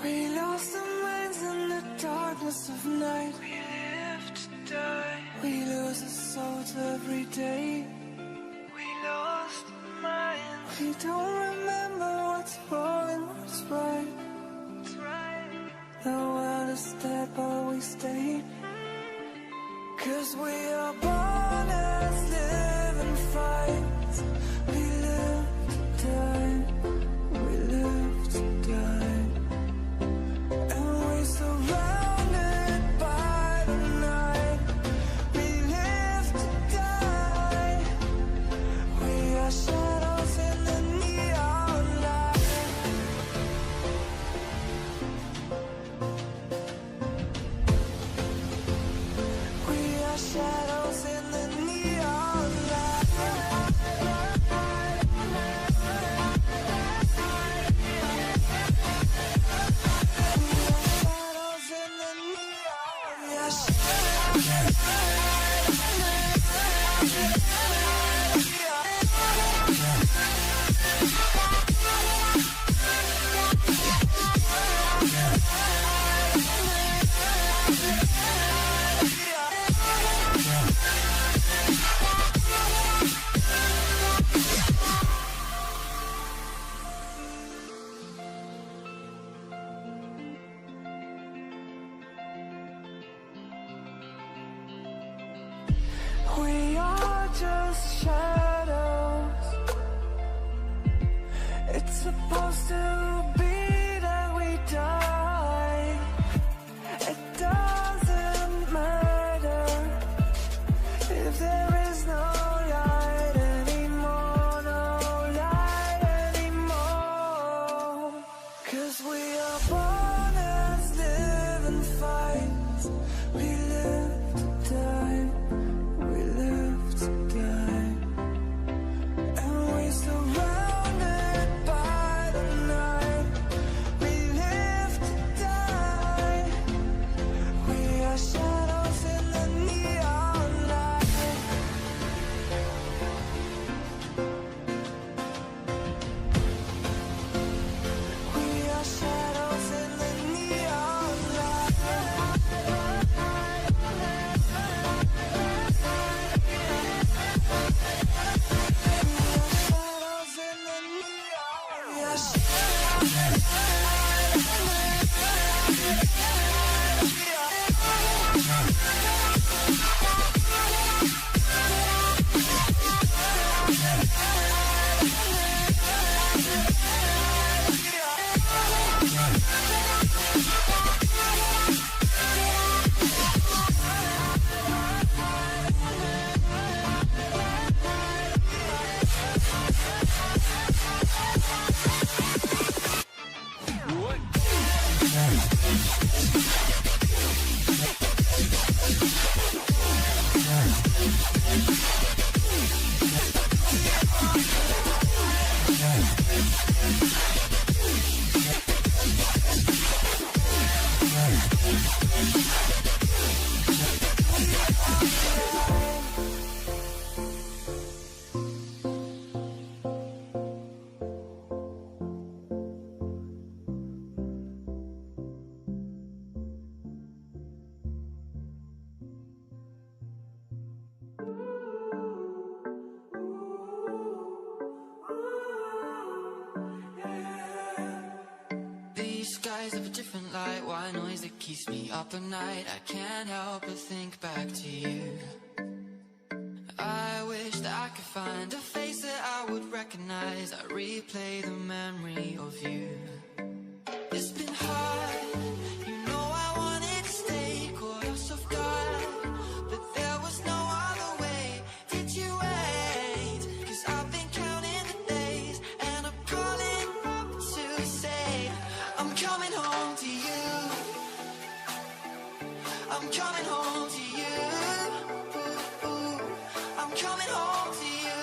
We lost our minds in the darkness of night. We live to die. We lose our souls every day. We lost our minds. We don't remember what's wrong and what's right. The world is dead but we stayed. 'Cause we are born as living fights. We live to die. We live to die. Surrounded by the night, we live to die. We are shadows in the neon light. We are shadows in the neon light. We are just shadows. It's supposed to be that we die. It doesn't matter if there is no light anymore, no light anymore. 'Cause we are born as living fights. We live to die. We live to die. And we surrounded by the night. We live to die. We are shadows in the neon light. We are shadows in the neon light. These skies have a different light, white noise that keeps me up at night. I can't help but think back to you. I wish that I could find a face that I would recognize. I replay the memory of you. It's been hard, you know I wanted to stay, caught us off guard, but there was no other way. Did you wait? 'Cause I've been counting the days, and I'm calling up to say I'm coming home to you. I'm coming home to you. I'm coming home to you.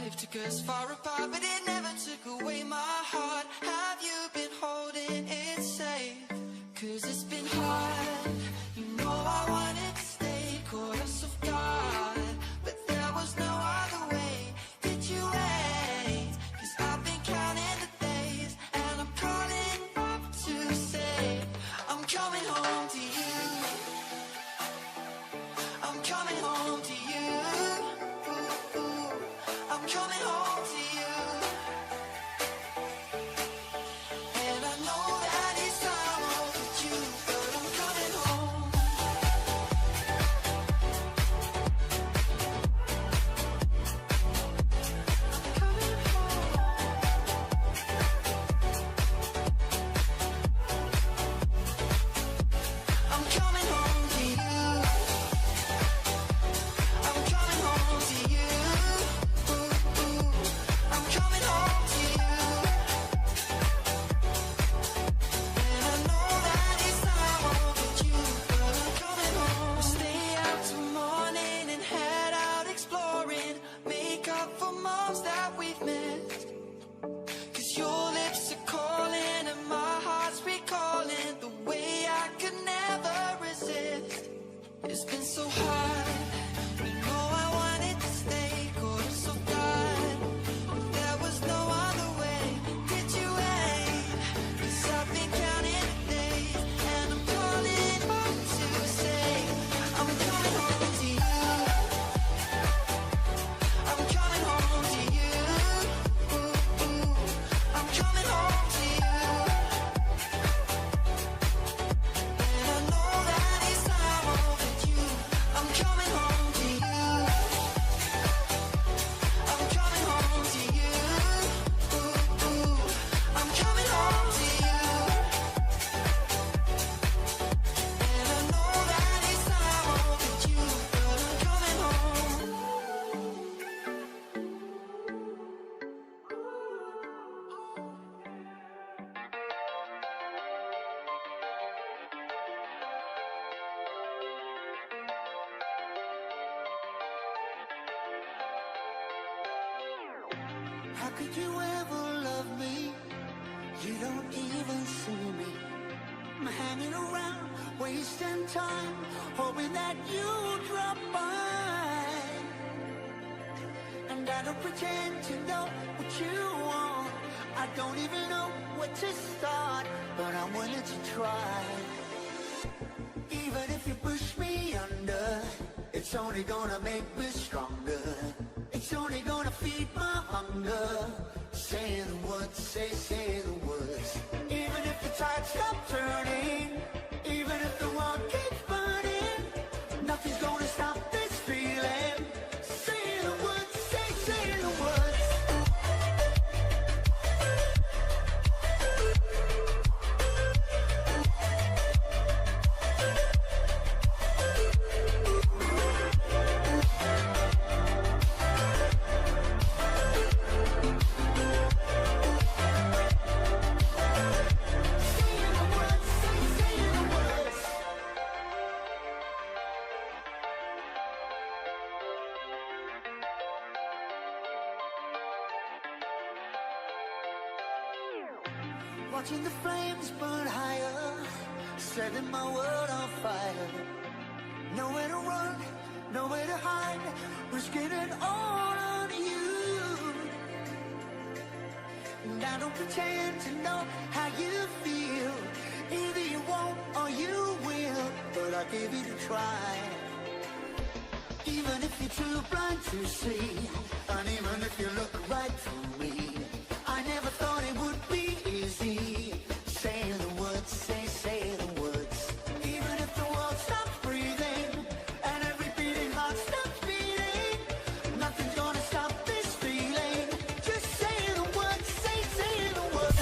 life took us far apart, but it never took away my heart. Have you been holding it safe? 'Cause it's been hard. You know I wanted to stay, caught us off guard, but there was no other way. Did you wait? 'Cause I've been counting the days, and I'm calling up to say I'm coming home to you. I'm coming home to you. I'm coming home to you. And I know that it's time overdue, but I'm coming home. Coming home. I'm coming home to you. I'm coming home to you. I'm coming home to you. And I know that it's time overdue, but I'm coming home. We'll stay out till morning and head out exploring. Make up for moms that we've missed. 'Cause your lips are calling and my heart's recalling the way I could never resist. It's been so hard. You know I wanted to stay, caught us off guard, but there was no other way. Did you wait? 'Cause I've been counting the days, and I'm calling up to say I'm coming home to you. I'm coming home to you. I'm coming home to you. And I know that it's time overdue. I'm coming home to you. I'm coming home to you. I'm coming home to you. And I know that it's time overdue, but I'm coming home. How could you ever love me? You don't even see me. I'm hanging around, wasting time, hoping that you drop by. And I don't pretend to know what you want. I don't even know where to start, but I'm willing to try. Even if you push me under, it's only gonna make me stronger. It's only gonna feed my hunger. Say the words, say the words. Even if the tide stops turning, even if the world keeps burning, nothing's gonna stop this feeling. Say the words, say the words. Watching the flames burn higher, setting my world on fire. Nowhere to run, nowhere to hide, risking it all on you. And I don't pretend to know how you feel. Either you won't or you will, but I'll give it a try. Even if you're too blind to see, and even if you look right through me, I never thought it would be easy. Say the words, say the words. Even if the world stops breathing and every beating heart stops beating, nothing's gonna stop this feeling. Just say the words, say the words.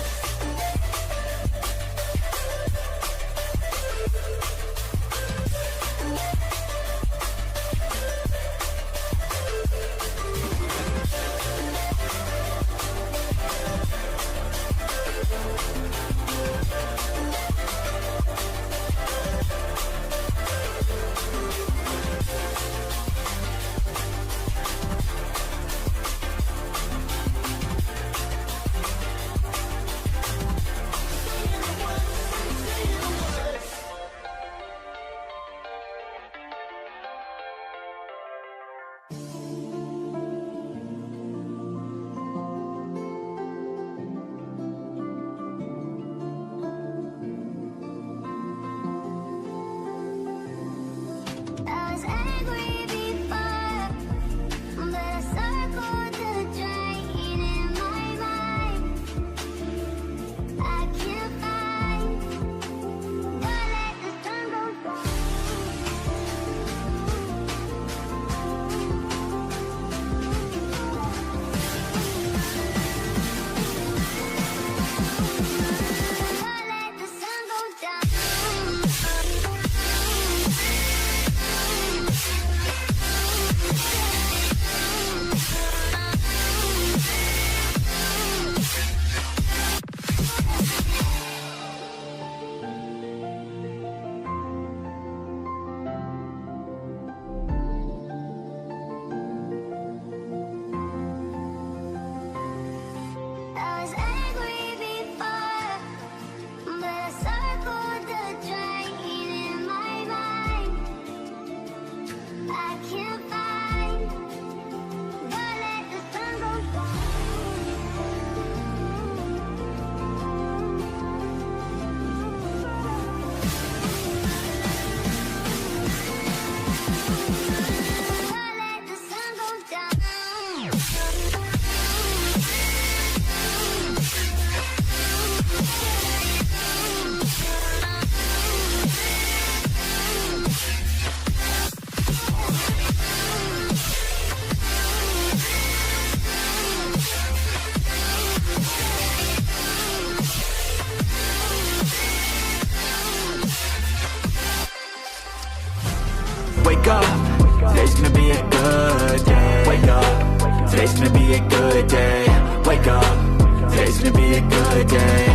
gonna be a good day. Wake up, today's gonna be a good day.